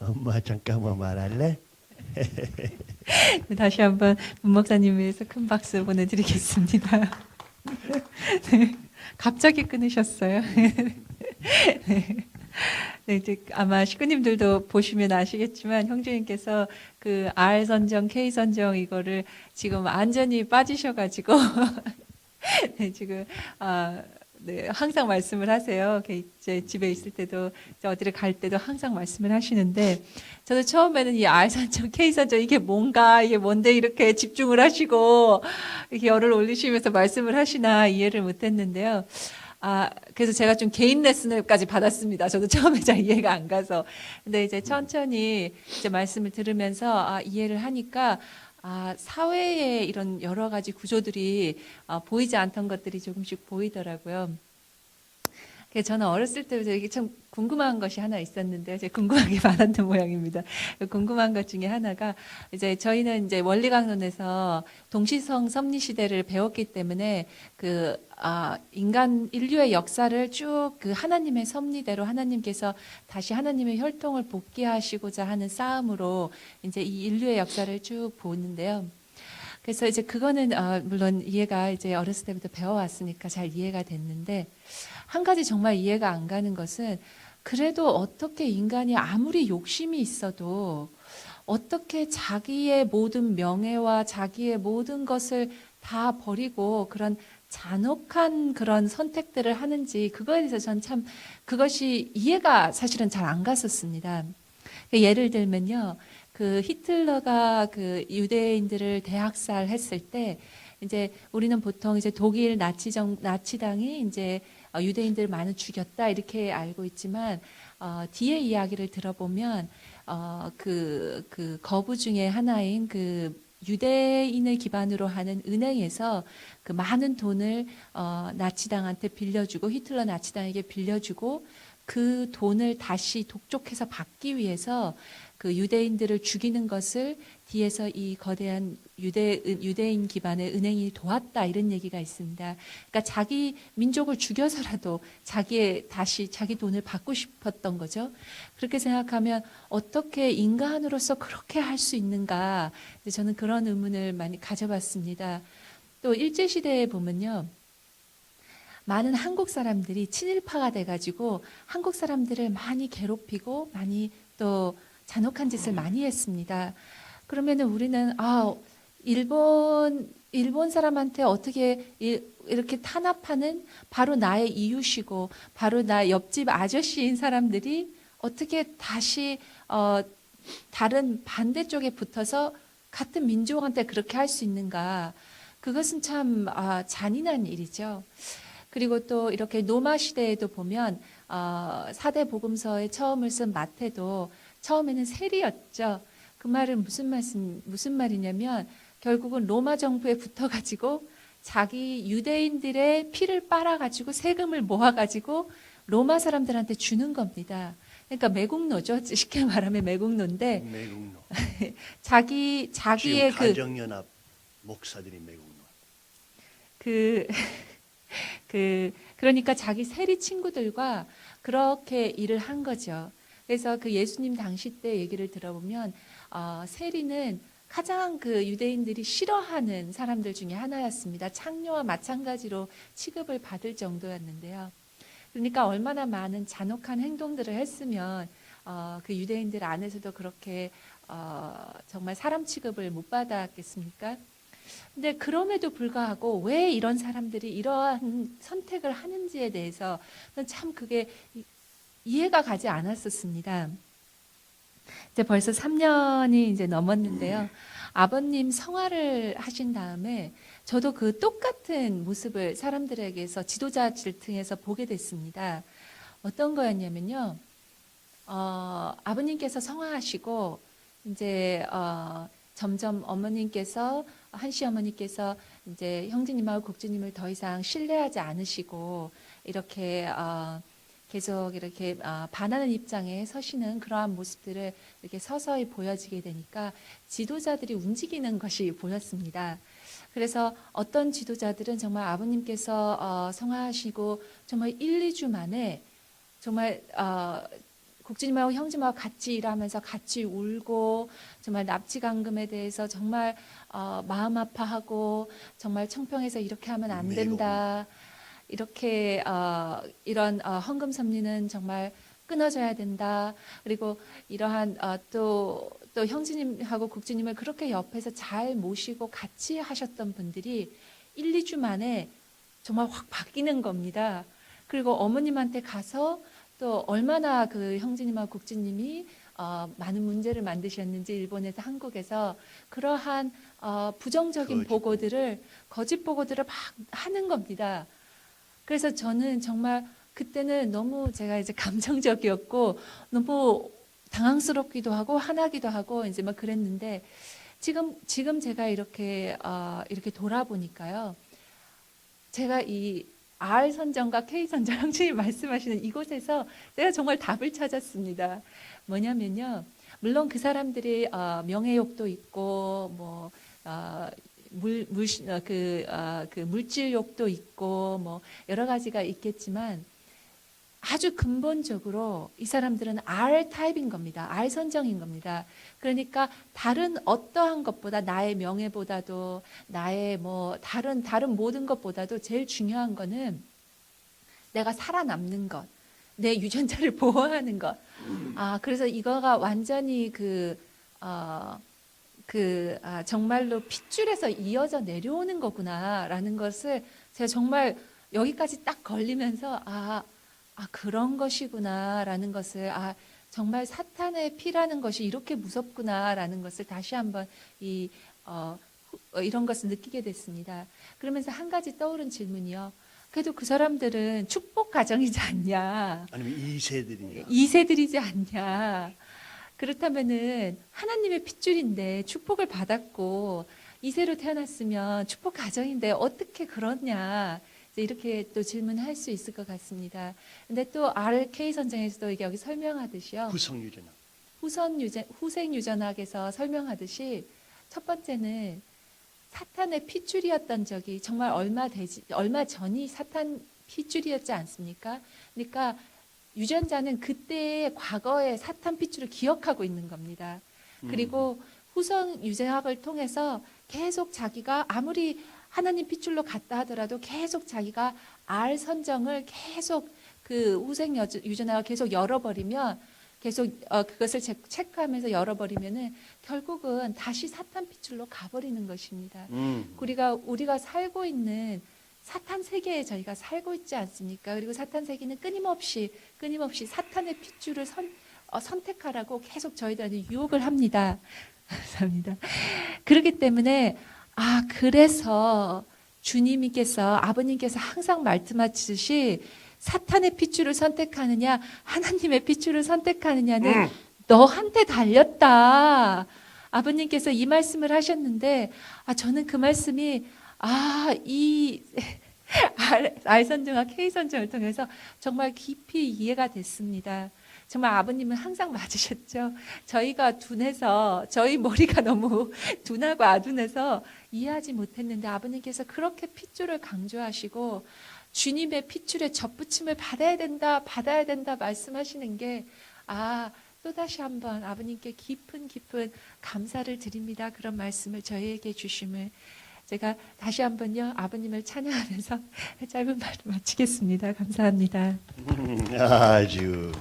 엄마 잠깐만 말할래? 다시 한번 문 목사님 위해서 큰 박수 보내드리겠습니다. 네, 갑자기 끊으셨어요. 네, 이제 아마 식구님들도 보시면 아시겠지만 형제님께서 그 R 선정, K 선정 이거를 지금 완전히 빠지셔가지고 네, 지금 네, 항상 말씀을 하세요. 이제 집에 있을 때도 이제 어디를 갈 때도 항상 말씀을 하시는데 저도 처음에는 이 R 선정, K 선정 이게 뭔가 이게 뭔데 이렇게 집중을 하시고 이렇게 열을 올리시면서 말씀을 하시나 이해를 못했는데요. 그래서 제가 좀 개인 레슨을까지 받았습니다. 저도 처음에 잘 이해가 안 가서. 근데 이제 천천히 이제 말씀을 들으면서 이해를 하니까 사회의 이런 여러 가지 구조들이 보이지 않던 것들이 조금씩 보이더라고요. 그래서 저는 어렸을 때부터 이게 참 궁금한 것이 하나 있었는데요. 제가 궁금한 게 많았던 모양입니다. 궁금한 것 중에 하나가 이제 저희는 이제 원리강론에서 동시성 섭리 시대를 배웠기 때문에 인간 인류의 역사를 쭉 그 하나님의 섭리대로 하나님께서 다시 하나님의 혈통을 복귀하시고자 하는 싸움으로 이제 이 인류의 역사를 쭉 보는데요. 그래서 이제 그거는 물론 이해가 이제 어렸을 때부터 배워왔으니까 잘 이해가 됐는데 한 가지 정말 이해가 안 가는 것은 그래도 어떻게 인간이 아무리 욕심이 있어도 어떻게 자기의 모든 명예와 자기의 모든 것을 다 버리고 그런 잔혹한 그런 선택들을 하는지 그거에 대해서 전 참 그것이 이해가 사실은 잘 안 갔었습니다. 예를 들면요. 그 히틀러가 그 유대인들을 대학살했을 때 이제 우리는 보통 이제 독일 나치당이 이제 유대인들을 많이 죽였다 이렇게 알고 있지만 뒤에 이야기를 들어보면 그 거부 중에 하나인 그 유대인을 기반으로 하는 은행에서 그 많은 돈을 나치당한테 빌려주고 히틀러 나치당에게 빌려주고 그 돈을 다시 독촉해서 받기 위해서 그 유대인들을 죽이는 것을 뒤에서 이 거대한 유대인 기반의 은행이 도왔다 이런 얘기가 있습니다. 그러니까 자기 민족을 죽여서라도 다시 자기 돈을 받고 싶었던 거죠. 그렇게 생각하면 어떻게 인간으로서 그렇게 할 수 있는가? 저는 그런 의문을 많이 가져봤습니다. 또 일제시대에 보면요. 많은 한국 사람들이 친일파가 돼가지고 한국 사람들을 많이 괴롭히고 많이 또 잔혹한 짓을 많이 했습니다. 그러면은 우리는 일본 사람한테 어떻게 이렇게 탄압하는 바로 나의 이웃이고 바로 나 옆집 아저씨인 사람들이 어떻게 다시 다른 반대쪽에 붙어서 같은 민족한테 그렇게 할 수 있는가? 그것은 참 잔인한 일이죠. 그리고 또 이렇게 노마 시대에도 보면 사대 복음서에 처음을 쓴 마태도 처음에는 세리였죠. 그 말은 무슨 말이냐면 결국은 로마 정부에 붙어가지고 자기 유대인들의 피를 빨아가지고 세금을 모아가지고 로마 사람들한테 주는 겁니다. 그러니까 매국노죠. 쉽게 말하면 매국노인데 매국노. 자기의 지금 가정연합 목사들이 매국노. 그러니까 자기 세리 친구들과 그렇게 일을 한 거죠. 그래서 그 예수님 당시 때 얘기를 들어보면 세리는 가장 그 유대인들이 싫어하는 사람들 중에 하나였습니다. 창녀와 마찬가지로 취급을 받을 정도였는데요. 그러니까 얼마나 많은 잔혹한 행동들을 했으면 그 유대인들 안에서도 그렇게 정말 사람 취급을 못 받았겠습니까? 근데 그럼에도 불구하고 왜 이런 사람들이 이러한 선택을 하는지에 대해서 참 그게 이해가 가지 않았었습니다. 이제 벌써 3년이 이제 넘었는데요. 아버님 성화를 하신 다음에 저도 그 똑같은 모습을 사람들에게서 지도자들 등에서 보게 됐습니다. 어떤 거였냐면요. 아버님께서 성화하시고 이제 점점 어머님께서 한시 어머니께서 이제 형제님하고 국주님을 더 이상 신뢰하지 않으시고 이렇게 계속 이렇게 반하는 입장에 서시는 그러한 모습들을 이렇게 서서히 보여지게 되니까 지도자들이 움직이는 것이 보였습니다. 그래서 어떤 지도자들은 정말 아버님께서 성화하시고 정말 1, 2주 만에 정말 국진님하고 형제님하고 같이 일하면서 같이 울고 정말 납치강금에 대해서 정말 마음 아파하고 정말 청평에서 이렇게 하면 안 된다. 이렇게 이런 헌금 섭리는 정말 끊어져야 된다. 그리고 이러한 또 형제님하고 국진님을 그렇게 옆에서 잘 모시고 같이 하셨던 분들이 1, 2주 만에 정말 확 바뀌는 겁니다. 그리고 어머님한테 가서 또 얼마나 그 형제님하고 국진님이 많은 문제를 만드셨는지 일본에서 한국에서 그러한 부정적인 거짓 보고들을 막 하는 겁니다. 그래서 저는 정말 그때는 너무 제가 이제 감정적이었고 너무 당황스럽기도 하고 화나기도 하고 이제 막 그랬는데 지금 제가 이렇게 돌아보니까요. 제가 이 R 선정과 K 선정 형제님 말씀하시는 이곳에서 제가 정말 답을 찾았습니다. 뭐냐면요. 물론 그 사람들이 명예욕도 있고 뭐 물질욕도 있고 뭐 여러 가지가 있겠지만 아주 근본적으로 이 사람들은 R 타입인 겁니다. R 선정인 겁니다. 그러니까 다른 어떠한 것보다 나의 명예보다도 나의 뭐 다른 모든 것보다도 제일 중요한 거는 내가 살아남는 것, 내 유전자를 보호하는 것. 그래서 이거가 완전히 정말로 핏줄에서 이어져 내려오는 거구나라는 것을 제가 정말 여기까지 딱 걸리면서 그런 것이구나라는 것을 정말 사탄의 피라는 것이 이렇게 무섭구나라는 것을 다시 한번 이런 것을 느끼게 됐습니다. 그러면서 한 가지 떠오른 질문이요. 그래도 그 사람들은 축복 가정이지 않냐? 아니면 2세들이냐? 2세들이지 않냐? 그렇다면은 하나님의 핏줄인데 축복을 받았고 2세로 태어났으면 축복 가정인데 어떻게 그러냐? 이렇게 또 질문할 수 있을 것 같습니다. 근데 또 RK 선정에서도 여기 설명하듯이요. 후생 유전학에서 설명하듯이 첫 번째는 사탄의 핏줄이었던 적이 정말 얼마 전이 사탄 핏줄이었지 않습니까? 그러니까 유전자는 그때의 과거의 사탄 핏줄을 기억하고 있는 겁니다. 그리고 후성 유전학을 통해서 계속 자기가 아무리 하나님 핏줄로 갔다 하더라도 계속 자기가 R 선정을 계속 그 후생 유전학을 계속 열어버리면 계속 그것을 체크하면서 열어버리면은 결국은 다시 사탄 핏줄로 가버리는 것입니다. 우리가 살고 있는 사탄 세계에 저희가 살고 있지 않습니까? 그리고 사탄 세계는 끊임없이 사탄의 핏줄을 선택하라고 계속 저희들한테 유혹을 합니다. 감사합니다. 그렇기 때문에 그래서 주님께서 아버님께서 항상 말씀하시듯이 사탄의 핏줄을 선택하느냐 하나님의 핏줄을 선택하느냐는 너한테 달렸다. 아버님께서 이 말씀을 하셨는데 저는 그 말씀이 이 R 선정과 K 선정을 통해서 정말 깊이 이해가 됐습니다. 정말 아버님은 항상 맞으셨죠. 저희가 둔해서 저희 머리가 너무 둔하고 아둔해서 이해하지 못했는데 아버님께서 그렇게 핏줄을 강조하시고 주님의 핏줄에 접붙임을 받아야 된다 말씀하시는 게 또다시 한번 아버님께 깊은 감사를 드립니다. 그런 말씀을 저희에게 주심을 제가 다시 한번요 아버님을 찬양하면서 짧은 말을 마치겠습니다. 감사합니다. 아주